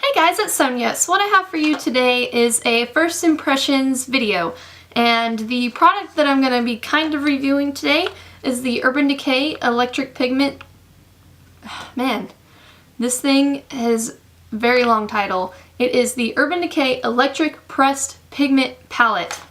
Hey guys, it's Sonia. So what I have for you today is a first impressions video, and the product that I'm going to be kind of reviewing today is the Urban Decay Electric Pigment. Man, this thing has a very long title. It is the Urban Decay Electric Pressed Pigment Palette.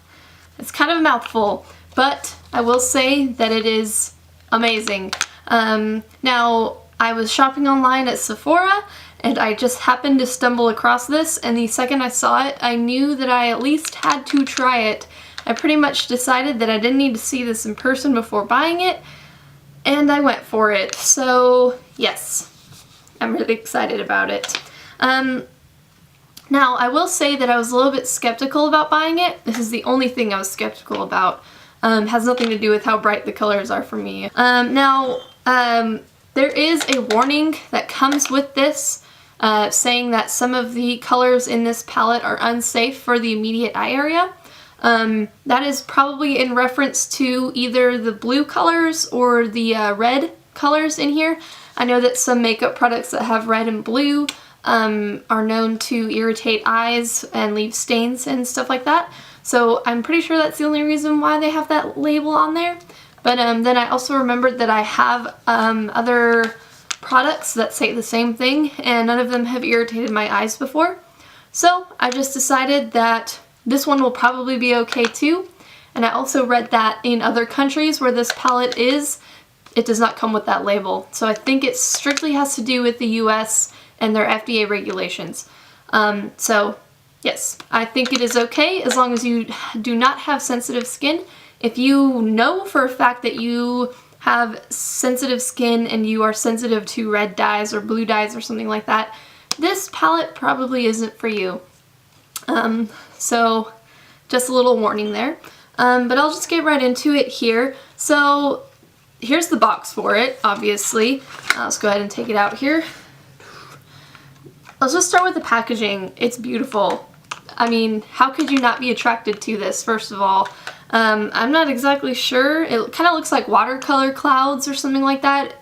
It's kind of a mouthful, but I will say that it is amazing. Now, I was shopping online at Sephora, and I just happened to stumble across this, and the second I saw it, I knew that I at least had to try it. I pretty much decided that I didn't need to see this in person before buying it, and I went for it. So, yes, I'm really excited about it. Now, I will say that I was a little bit skeptical about buying it. This is the only thing I was skeptical about. Has nothing to do with how bright the colors are for me. There is a warning that comes with this, saying that some of the colors in this palette are unsafe for the immediate eye area. That is probably in reference to either the blue colors or the red colors in here. I know that some makeup products that have red and blue are known to irritate eyes and leave stains and stuff like that. So I'm pretty sure that's the only reason why they have that label on there. But then I also remembered that I have other products that say the same thing, and none of them have irritated my eyes before. So I just decided that this one will probably be okay too. And I also read that in other countries where this palette is, it does not come with that label. So I think it strictly has to do with the US and their FDA regulations. So yes, I think it is okay as long as you do not have sensitive skin. If you know for a fact that you have sensitive skin and you are sensitive to red dyes or blue dyes or something like that, this palette probably isn't for you. So just a little warning there. But I'll just get right into it here. So here's the box for it, obviously. Let's go ahead and take it out here. Let's just start with the packaging. It's beautiful. I mean, how could you not be attracted to this, first of all? I'm not exactly sure. It kind of looks like watercolor clouds or something like that.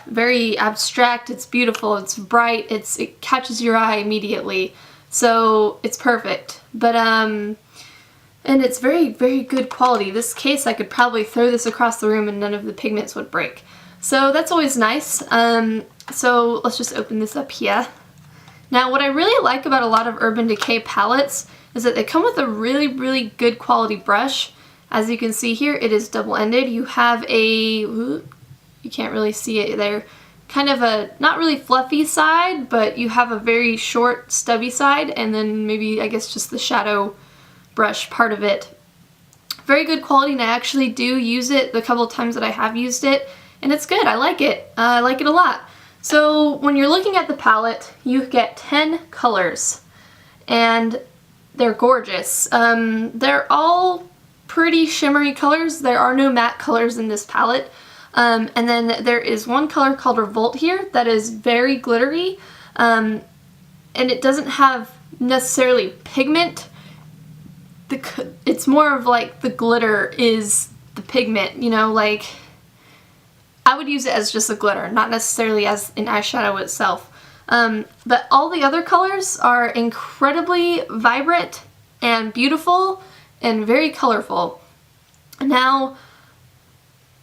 Very abstract. It's beautiful. It's bright. It catches your eye immediately. So it's perfect. But and it's very, very good quality. This case, I could probably throw this across the room and none of the pigments would break. So that's always nice. So let's just open this up here. Now, what I really like about a lot of Urban Decay palettes is that they come with a really, really good quality brush. As you can see here, it is double-ended. You have you can't really see it there, kind of a not really fluffy side, but you have a very short, stubby side, and then maybe, I guess, just the shadow brush part of it. Very good quality, and I actually do use it the couple of times that I have used it, and it's good. I like it. I like it a lot. So when you're looking at the palette, you get 10 colors, and they're gorgeous. They're all pretty shimmery colors. There are no matte colors in this palette. And then there is one color called Revolt here that is very glittery, and it doesn't have necessarily pigment. It's more of like the glitter is the pigment, you know, like I would use it as just a glitter, not necessarily as an eyeshadow itself. But all the other colors are incredibly vibrant and beautiful and very colorful. Now,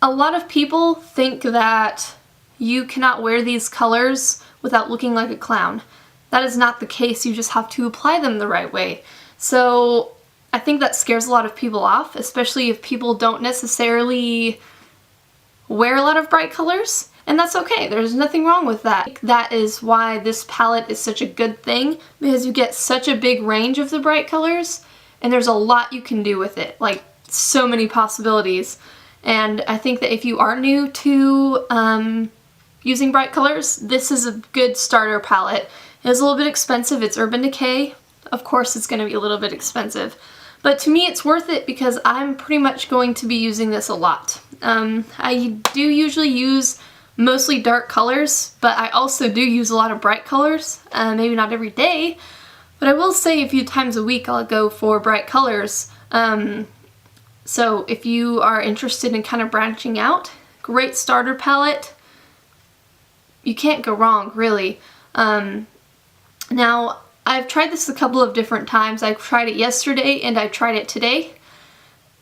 a lot of people think that you cannot wear these colors without looking like a clown. That is not the case. You just have to apply them the right way. So I think that scares a lot of people off, especially if people don't necessarily wear a lot of bright colors. And that's okay. There's nothing wrong with that. That is why this palette is such a good thing, because you get such a big range of the bright colors, and there's a lot you can do with it. Like, so many possibilities. And I think that if you are new to using bright colors, this is a good starter palette. It is a little bit expensive. It's Urban Decay. Of course, it's going to be a little bit expensive. But to me, it's worth it because I'm pretty much going to be using this a lot. I do usually use mostly dark colors, but I also do use a lot of bright colors. Maybe not every day, but I will say a few times a week I'll go for bright colors. So if you are interested in kind of branching out, great starter palette. You can't go wrong, really. Now, I've tried this a couple of different times. I tried it yesterday and I tried it today.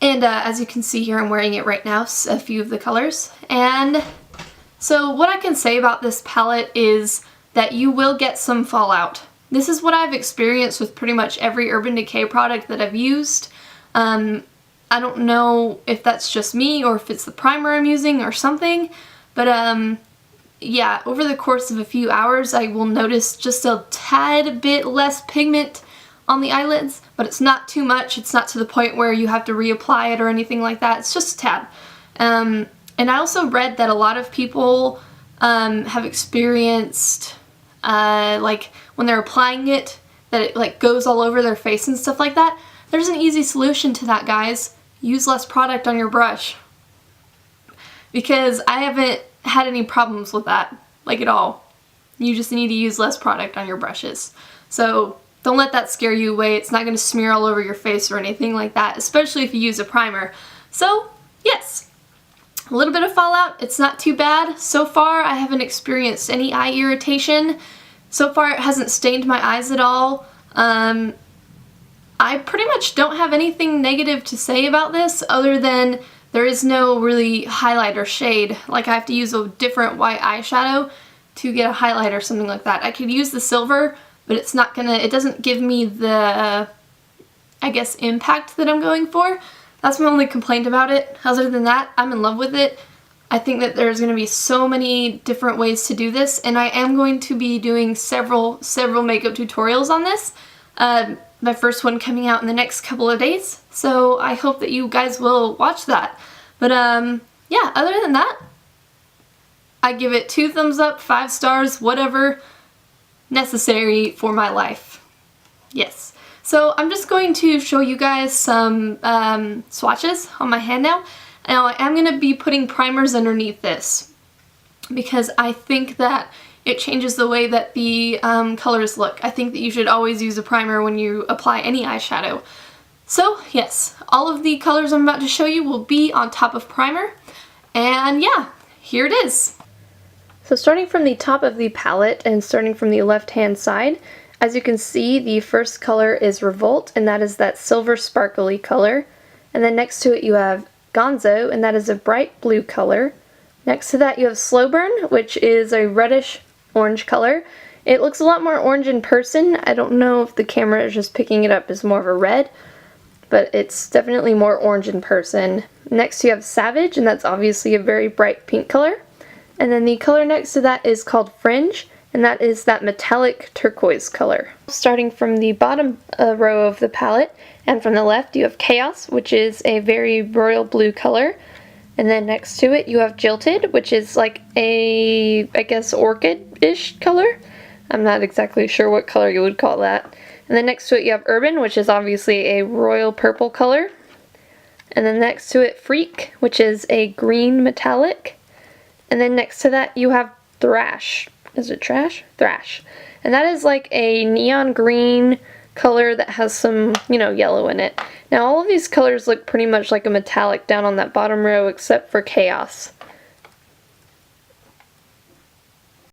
And as you can see here, I'm wearing it right now, a few of the colors. And so what I can say about this palette is that you will get some fallout. This is what I've experienced with pretty much every Urban Decay product that I've used. I don't know if that's just me or if it's the primer I'm using or something, but yeah, over the course of a few hours I will notice just a tad bit less pigment on the eyelids, but it's not too much. It's not to the point where you have to reapply it or anything like that. It's just a tad. And I also read that a lot of people have experienced like when they're applying it, that it like goes all over their face and stuff like that. There's an easy solution to that, guys. Use less product on your brush. Because I haven't had any problems with that, like at all. You just need to use less product on your brushes. So don't let that scare you away. It's not going to smear all over your face or anything like that, especially if you use a primer. So yes, a little bit of fallout. It's not too bad. So far I haven't experienced any eye irritation. So far it hasn't stained my eyes at all. I pretty much don't have anything negative to say about this other than there is no really highlight or shade. Like I have to use a different white eyeshadow to get a highlight or something like that. I could use the silver, but it's not gonna, it doesn't give me the, I guess, impact that I'm going for. That's my only complaint about it. Other than that, I'm in love with it. I think that there's going to be so many different ways to do this, and I am going to be doing several makeup tutorials on this. My first one coming out in the next couple of days, so I hope that you guys will watch that. But yeah, other than that, I give it 2 thumbs up, 5 stars, whatever necessary for my life. Yes. So I'm just going to show you guys some swatches on my hand now. Now I am going to be putting primers underneath this because I think that it changes the way that the colors look. I think that you should always use a primer when you apply any eyeshadow. So yes, all of the colors I'm about to show you will be on top of primer. And yeah, here it is. So starting from the top of the palette and starting from the left hand side, as you can see, the first color is Revolt, and that is that silver sparkly color. And then next to it you have Gonzo, and that is a bright blue color. Next to that you have Slow Burn, which is a reddish orange color. It looks a lot more orange in person. I don't know if the camera is just picking it up as more of a red, but it's definitely more orange in person. Next you have Savage, and that's obviously a very bright pink color. And then the color next to that is called Fringe, and that is that metallic turquoise color. Starting from the bottom row of the palette, and from the left you have Chaos, which is a very royal blue color. And then next to it you have Jilted, which is like a, I guess, orchid-ish color. I'm not exactly sure what color you would call that. And then next to it you have Urban, which is obviously a royal purple color. And then next to it Freak, which is a green metallic. And then next to that you have Thrash. Is it Trash? Thrash. And that is like a neon green color that has some, you know, yellow in it. Now all of these colors look pretty much like a metallic down on that bottom row except for Chaos.